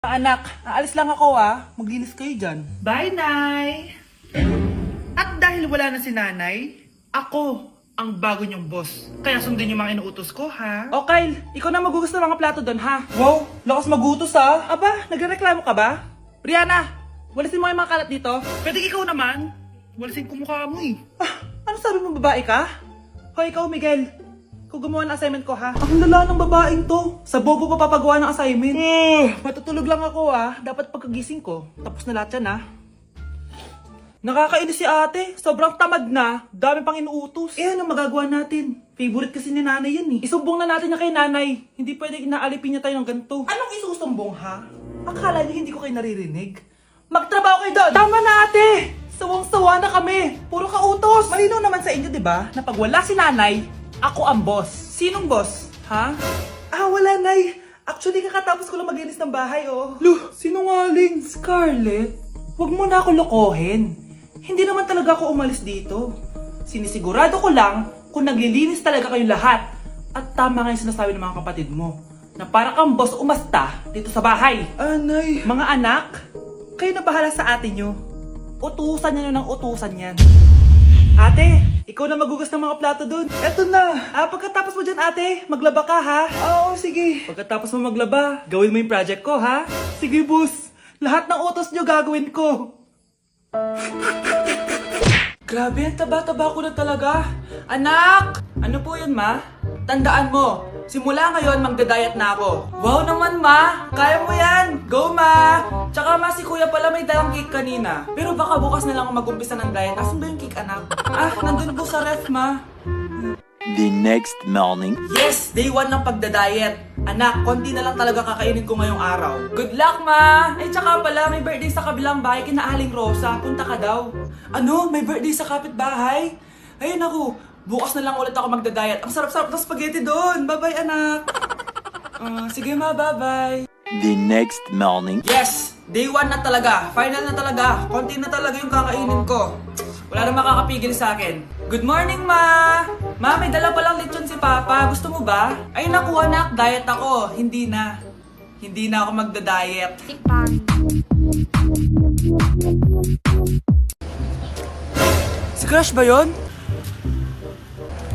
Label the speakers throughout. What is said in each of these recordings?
Speaker 1: Anak, aalis lang ako Maglinis kayo dyan.
Speaker 2: Bye, Nay! At dahil wala na si Nanay, ako ang bago niyong boss. Kaya sundin yung mga inuutos ko, ha?
Speaker 1: O Kyle, ikaw na magugas ng mga plato doon ha. Wow, lakas magutos Aba, nagrereklamo ka ba? Brianna, walisin mo yung mga kalat dito.
Speaker 2: Pwede ikaw naman. Walisin ko mukha mo eh.
Speaker 1: Ano sabi mo, babae ka? Hoy, ikaw Miguel. Ikaw gumawa ng assignment ko ha. Ang lala ng babaeng to. Sa bobo pa papagawa ng assignment. Matutulog lang ako Dapat pagkagising ko, tapos na lahat yan Nakakainis si ate. Sobrang tamad na. Dami pang inuutos. Ano magagawa natin? Favorite kasi ni nanay yan Isumbong na natin niya kay nanay. Hindi pwede inaalipin niya tayo ng ganito. Anong isusumbong ha? Akala niyo hindi ko kayo naririnig? Magtrabaho kayo doon! Tama na ate! Sawang-sawa na kami. Puro kautos. Malinaw naman sa inyo, di ba? Na pag wala si nanay, ako ang boss. Sinong boss? Ha? Wala nay. Actually, kakatapos ko lang maglinis ng bahay, Luh, sinungaling. Scarlett, wag mo na ako lokohin. Hindi naman talaga ako umalis dito. Sinisigurado ko lang kung naglilinis talaga kayong lahat. At tama nga yung sinasabi ng mga kapatid mo. Na para kang boss umasta dito sa bahay. Anay. Mga anak, kayo na bahala sa ate nyo. Utusan nyo ng utusan yan. Ate, ikaw na magugas ng mga plato dun. Eto na. Pagkatapos mo dyan ate, maglaba ka ha? Oo, sige. Pagkatapos mo maglaba, gawin mo yung project ko ha? Sige boss. Lahat ng utos nyo gagawin ko. Grabe, ang taba-taba ko na talaga. Anak! Ano po yun, ma? Tandaan mo, simula ngayon magda-diet na ako. Wow naman, ma! Kaya mo yan! Go, ma! Tsaka ma, si kuya pala may dalang cake kanina. Pero baka bukas na lang mag-umpisa ng diet. Asan ba yung cake, anak? Nandun po sa ref, ma.
Speaker 3: The next morning.
Speaker 1: Yes! Day 1 ng pagda-diet. Anak, konti na lang talaga kakainin ko ngayong araw. Good luck, ma! Ay, tsaka pala, may birthday sa kabilang bahay kina Aling Rosa. Punta ka daw. Ano? May birthday sa kapitbahay? Ayun ako, bukas na lang ulit ako magda-diet. Ang sarap-sarap ng spaghetti doon. Bye-bye, anak. Sige, ma, bye-bye.
Speaker 3: The next morning.
Speaker 1: Yes! Day 1 na talaga. Final na talaga. Konti na talaga yung kakainin ko. Wala na makakapigil sa akin. Good morning, ma! Ma, may dala palang lechon si Papa. Gusto mo ba? Ay, naku, anak. Diet ako. Hindi na. Hindi na ako magda-diet. Si Crush ba yun?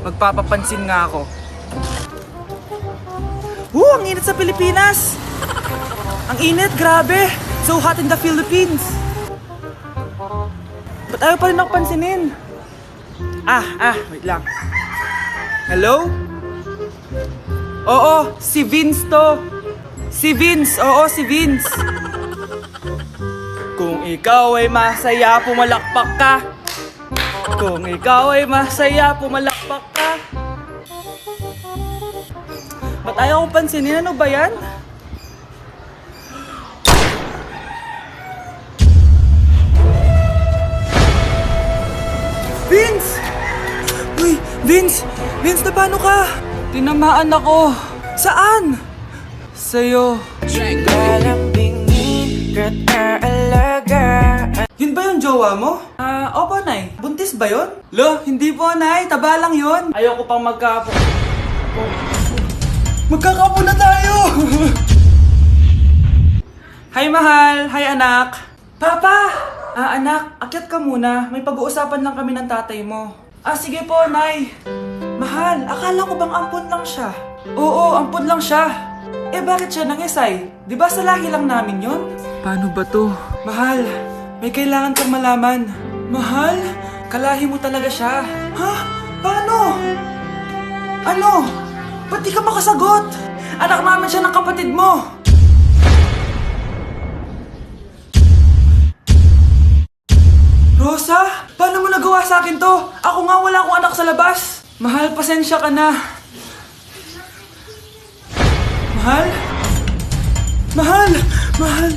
Speaker 1: Magpapapansin nga ako. Ang init sa Pilipinas! Ang init, grabe! So hot in the Philippines! Ba't ayaw pa rin ako pansinin? Wait lang. Hello? Oo, si Vince to. Si Vince, oo, si Vince. Kung ikaw ay masaya, pumalakpak ka. Kung ikaw ay masaya, pumalakpak ka. Ba't ayaw kong pansinin? Ano ba yan? Vince! Uy, Vince! Vince, na paano ka? Tinamaan ako. Saan? Sa'yo. Yun ba yung jowa mo? Opo, Nay. Buntis ba yun? Lo, hindi po, Nay. Taba lang yun. Ayoko pang magkaapo. Magkakapo na tayo! Hi, mahal. Hi, anak. Papa! Anak, akyat ka muna. May pag-uusapan lang kami ng tatay mo. Sige po, Nay. Mahal, akala ko bang ampun lang siya? Oo, ampun lang siya. Bakit siya nangisay? Di ba sa lahi lang namin yon? Paano ba to? Mahal, may kailangan kang malaman. Mahal? Kalahi mo talaga siya. Ha? Paano? Ano? Ba't di ka makasagot? Anak naman siya ng kapatid mo. Rosa? Paano mo nagawa sa akin to? Ako nga wala akong anak sa labas. Mahal, pasensya ka na. Mahal? Mahal! Mahal!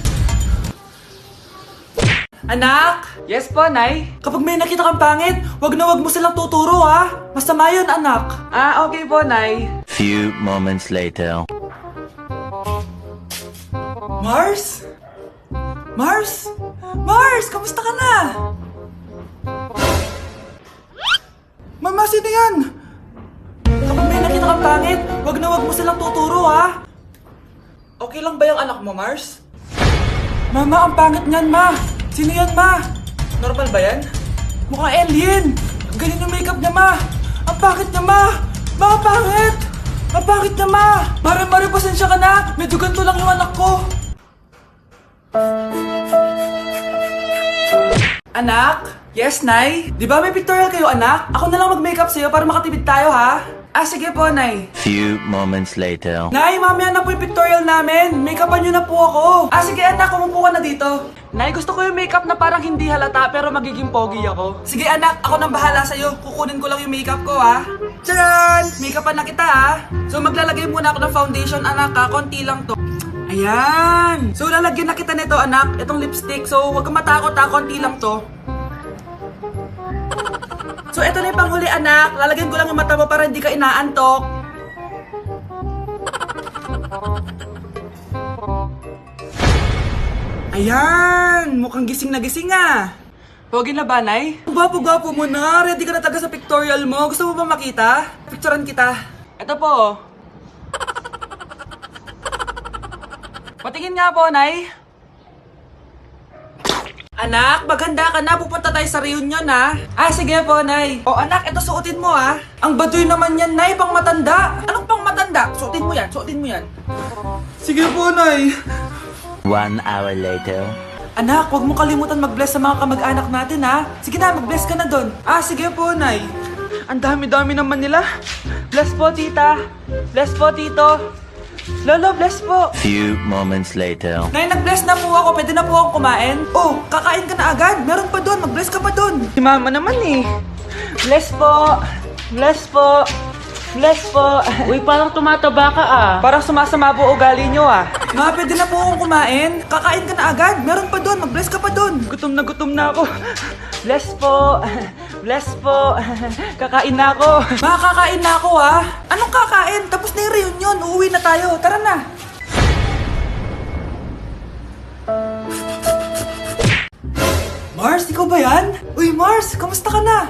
Speaker 1: Anak! Yes po, Nay? Kapag may nakita kang pangit, wag na wag mo silang tuturo, ha? Masama yun, anak. Okay po, Nay.
Speaker 3: Few moments later.
Speaker 1: Mars? Mars? Mars! Kamusta ka na? Mama, sino yan? Kapag may nakita kang pangit, wag na wag mo silang tuturo, ha? Okay lang ba yung anak mo, Mars? Mama, ang pangit niyan, ma. Sino yan, ma? Normal ba yan? Mukhang alien. Ang galing yung makeup niya, ma. Ang pangit niya, ma. Ma, ang pangit. Ang pangit niya, ma. Mare, pasensya ka na. Medyo ganito lang yung anak ko. Anak? Yes, Nay? Di ba may pictorial kayo, anak? Ako na lang mag-makeup sa'yo para makatipid tayo, ha? Ah, sige po, Nay.
Speaker 3: Few moments later.
Speaker 1: Nay, mamaya na po yung pictorial namin. Make-upan nyo na po ako. Ah, sige anak, umupo ka na dito. Nay, gusto ko yung makeup na parang hindi halata pero magiging pogi ako. Sige anak, ako nang bahala sa'yo. Kukunin ko lang yung makeup ko, ha? Tcharan! Make-upan na kita, ha? So, maglalagay muna ako ng foundation, anak, ha? Konti lang to. Ayan! So, lalagyan na kita nito, anak. Itong lipstick. So, huwag kang matakot, ha? Konti lang to. So, ito na yung panghuli, anak. Lalagyan ko lang yung mata mo para hindi ka inaantok. Ayan! Mukhang gising na gising, ah. Pogi na ba, Nay? Gwapo-gwapo mo na. Ready ka na taga sa pictorial mo. Gusto mo ba makita? Picturean kita. Ito po. Patingin nga po, Nay. Anak, maghanda ka na. Pupunta tayo sa reunion, ha? Ah, sige po, Nay. O, anak, ito suotin mo, ha? Ang baduy naman yan, Nay. Pang matanda. Anong pang matanda? Suotin mo yan. Suotin mo yan. Sige po, Nay.
Speaker 3: 1 hour later.
Speaker 1: Anak, huwag mo kalimutan mag-bless sa mga kamag-anak natin, ha? Sige na, mag-bless ka na doon. Ah, sige po, Nay. Ang dami-dami naman nila. Bless po, tita. Bless po, tito. Lolo, bless po.
Speaker 3: Few moments later.
Speaker 1: Nay, nag-bless na po ako. Pwede na po akong kumain. Oh, kakain ka na agad. Meron pa doon. Mag-bless ka pa doon. Si mama naman eh. Bless po. Bless po. Bless po.
Speaker 4: Uy, parang tumataba ka ah.
Speaker 1: Parang sumasama po ugali nyo ah. Ma, pwede na po akong kumain. Kakain ka na agad. Meron pa doon. Mag-bless ka pa doon. Gutom na ako. Bless po. Bless po. Kakain na ako. Ma, kakain na ako ah. Anong kakain? Tapos na yung reunion. Uuwi na tayo. Tara na. Mars, ikaw ba yan? Uy, Mars, kamusta ka na?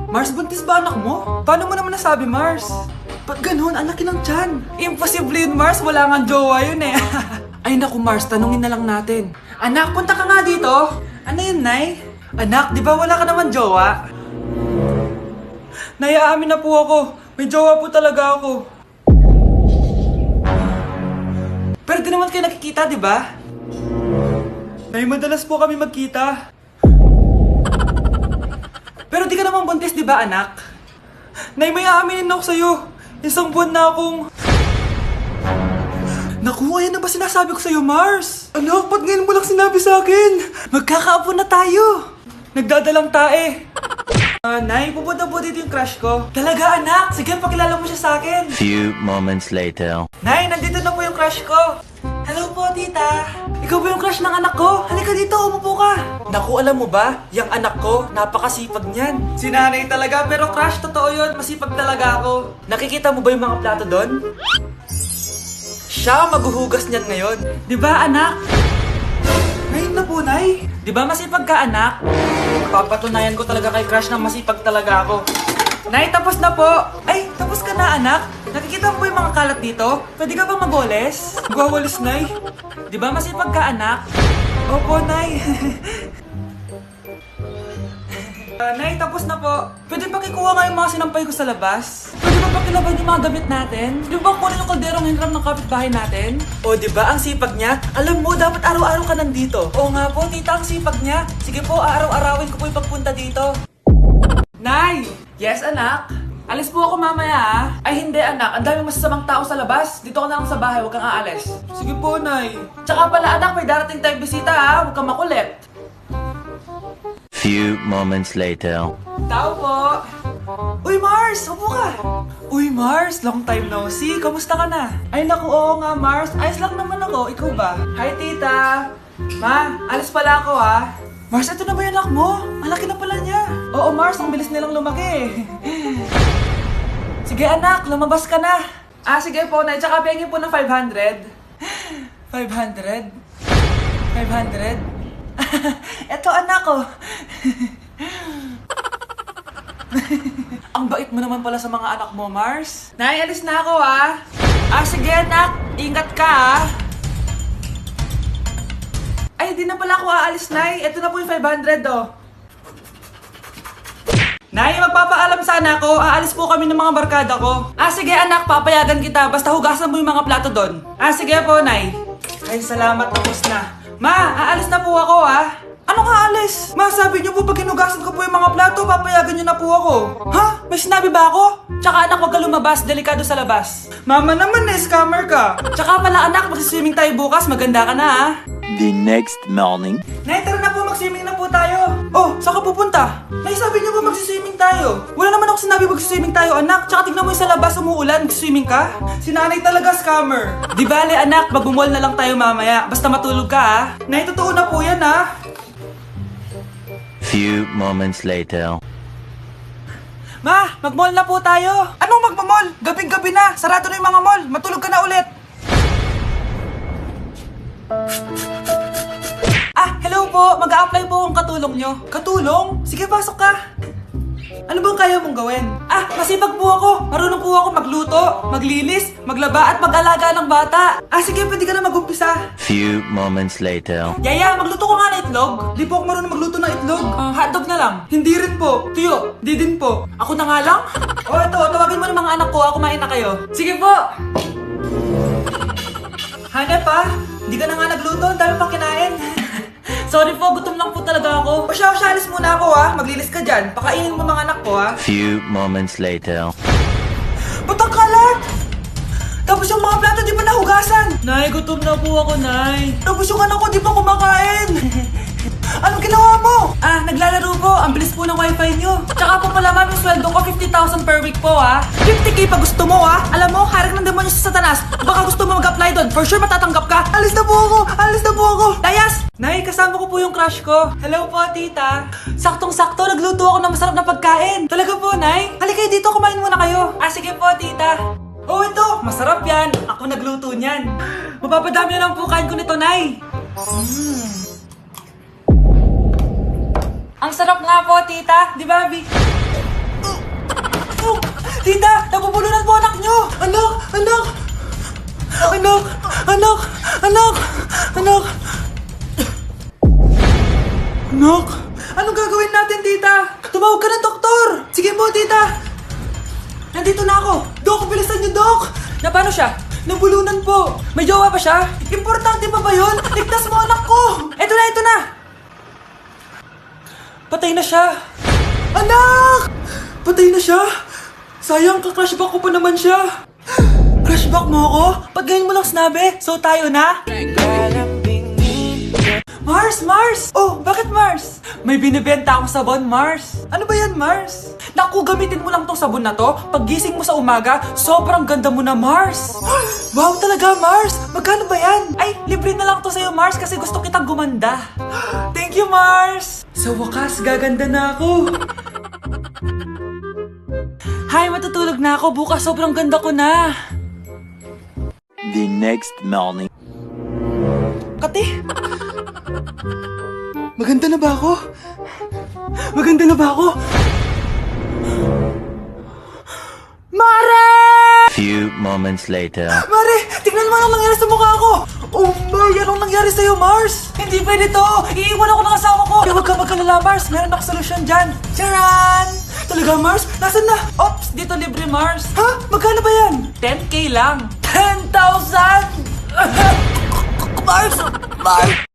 Speaker 1: Mars, buntis ba anak mo? Paano mo naman nasabi, Mars? Ba't ganun? Ang laki ng tiyan. Imposible yun, Mars. Wala nga jowa yun eh. Ay naku, Mars. Tanungin na lang natin. Anak, punta ka nga dito. Ano yun, Nay? Anak, di ba wala ka naman jowa? Nay, aamin na po ako. May jowa po talaga ako. Pero di naman kayo nakikita, di ba? Nay, madalas po kami magkita. Pero di ka naman buntis, di ba, anak? Nay, may aaminin ako sa'yo. Isang buwan na akong... Naku, ayan na ba sinasabi ko sa'yo, Mars? Anak, ba't ngayon mo lang sinabi sa akin? Magkakaapo na tayo. Nagdadalang tae. Nay, pupunta po dito yung crush ko. Talaga, anak? Sige, pakilala mo siya sa akin.
Speaker 3: Few moments later.
Speaker 1: Nay, nandito na po yung crush ko. Hello po, tita. Ikaw ba yung crush ng anak ko? Halika dito, umupo ka. Naku, alam mo ba? Yung anak ko, napakasipag niyan. Si nanay talaga, pero crush, totoo yun. Masipag talaga ako. Nakikita mo ba yung mga plato doon? Siya maghuhugas niyan ngayon. Di ba, anak? Ngayon na po, Nay. Di ba masipag ka, anak? Papatunayan ko talaga kay crush na masipag talaga ako. Nay, tapos na po. Ay, tapos ka na, anak. Nakikita mo ba yung mga kalat dito? Pwede ka bang magwalis? Magwawalis, Nay. Di ba masipag ka, anak? Opo, Nay. Nay, tapos na po. Pwede pa kikuha nga yung mga sinampay ko sa labas? Pwede ba pakilaban yung mga damit natin? Di ba kunin yung kalderong hinram ng kapitbahay natin? O, di ba ang sipag niya? Alam mo, dapat araw-araw ka nandito. Oo nga po, tita, ang sipag niya. Sige po, araw-arawin ko po yung pagpunta dito. Nay! Yes, anak? Alis po ako mamaya, ha? Ay, hindi, anak. Ang daming masasamang tao sa labas. Dito ka na lang sa bahay. Huwag kang aalis. Sige po, Nay. Tsaka pala, anak, may darating tayong bisita, ha? Huwag kang makulit.
Speaker 3: Few moments later.
Speaker 1: Tao po. Uy, Mars! Upo ka. Uy, Mars! Long time no see. Kamusta ka na? Ay, naku, oo nga, Mars. Ayos lang naman ako. Ikaw ba? Hi, tita. Ma, alis pala ako, ha? Mars, ito na ba yung anak mo? Ang laki na pala niya. Oo, Mars. Ang bilis nilang lumaki. Sige, anak. Lumabas ka na. Ah, sige po, Nay. Tsaka pengin po ng 500. 500? 500? Eto, anak ko. Ang bait mo naman pala sa mga anak mo, Mars. Nay, alis na ako, ha? Ah, sige, anak. Ingat ka, ah. Ay, di na pala ako aalis, Nay. Ito na po yung 500, oh. Nay, magpapaalam sana ako. Aalis po kami ng mga barkada ko. Ah, sige anak, papayagan kita. Basta hugasan mo yung mga plato doon. Ah, sige po, Nay. Ay, salamat, tapos na. Ma, aalis na po ako, ah. Ano nga alis? Ma, sabi niyo po pag hinugasan ko po yung mga plato, papayagan niyo na po ako. Ha? May sinabi ba ako? Tsaka anak, huwag ka lumabas. Delikado sa labas. Mama naman, scammer ka. Tsaka pala anak, magsiswimming tayo bukas. Maganda ka na, ah.
Speaker 3: The next morning.
Speaker 1: Nay, tara na po, mag-swimming na po tayo. Oh, saan ka pupunta? Nay, sabi niyo ba mag-swimming tayo? Wala naman ako sinabi mag-swimming tayo, anak. Tsaka tignan mo yung sa labas, umuulan, mag-swimming ka? Si nanay talaga scammer. Di bale, anak, mag-mall na lang tayo mamaya. Basta matulog ka, ah. Nay, totoo na po yan, ah.
Speaker 3: Few moments later.
Speaker 1: Ma, mag-mall na po tayo. Anong mag-mall? Gabing-gabi na. Sarado na yung mga mall. Matulog ka na ulit. Ah, hello po. Mag-a-apply po akong katulong nyo. Katulong? Sige, pasok ka. Ano bang kaya mong gawin? Ah, masipag po ako. Marunong po ako magluto, maglinis, maglaba at mag-alaga ng bata. Ah, sige, pwede ka na mag-umpisa.
Speaker 3: Few moments later.
Speaker 1: Yaya, magluto ko nga ng itlog. Di po ako marunong magluto ng itlog. Hotdog na lang. Hindi rin po. Tuyo, di din po. Ako na nga lang? Oh, ito, tawagin mo ng mga anak ko. Kumain na kayo. Sige po. Hanep pa, di ka na nga nagluto. Ang dami pang kinain. Sorry po, gutom lang po talaga ako. O siya, alis muna ako ha. Maglinis ka dyan. Pakainin mo mga anak ko ha.
Speaker 3: Few moments later.
Speaker 1: Ba't ang kalat? Tapos yung mga plato di pa nahugasan. Nay, gutom na po ako, Nay. Tapos yung anak ko di pa kumakain. Anong ginawa mo? Ah, naglalaro po. Ang bilis po ng wifi nyo. Tsaka po pala ma'am, yung sweldo ko 50,000 per week po ha. 50k pa gusto mo ha. Alam mo, harap ng demonyo sa Satanas. Baka gusto mo mag-apply doon. For sure matatanggap ka. Alis na po ako. Alis na po ako. Layas! Nay, kasama ko po yung crush ko. Hello po, tita. Saktong-sakto, nagluto ako ng masarap na pagkain. Talaga po, Nay. Halika kayo dito, kumain muna kayo. Ah, sige po, tita. Oh, ito. Masarap yan. Ako nagluto niyan. Mapapadami na lang po kain ko nito, Nay. Ang sarap nga po, tita. Di ba, Bi? Oh, tita, nabubulunan po anak nyo. Anak, anak. Anak, anak, anak, anak. Anak, anong gagawin natin, tita? Tumawag ka ng doktor. Sige po, tita. Nandito na ako. Dok, bilisan niyo, Dok. Na paano siya? Nabulunan po. May jowa ba siya? Importante pa ba yun? Ligtas mo anak ko. Ito na, ito na. Patay na siya. Anak! Patay na siya. Sayang, ka-crushback ko pa naman siya. Crushback mo ako? Ba't ganyan mo lang sinabi? So tayo na? Mars! Mars! Oh, bakit Mars? May binibenta akong sabon, Mars. Ano ba yan, Mars? Naku, gamitin mo lang tong sabon na to. Pag gising mo sa umaga, sobrang ganda mo na, Mars. Wow, talaga, Mars. Magkano ba yan? Ay, libre na lang to sa'yo, Mars, kasi gusto kitang gumanda. Thank you, Mars. Sa wakas, gaganda na ako. Hay, matutulog na ako. Bukas, sobrang ganda ko na.
Speaker 3: The next morning.
Speaker 1: Kati? Maganda na ba ako? Maganda na ba ako? Mare!
Speaker 3: Few moments later.
Speaker 1: Mare, tignan mo anong nangyari sa mukha ko! Oh my, anong nangyari sa'yo, Mars? Hindi pwede to! Iiwan ako ng asawa ko! Huwag ka magkalala, Mars. Meron ako solusyon dyan. Charan! Talaga, Mars? Nasaan na? Ops, dito libre, Mars. Ha? Magkano ba yan? 10k lang. 10,000! Mars! Mars!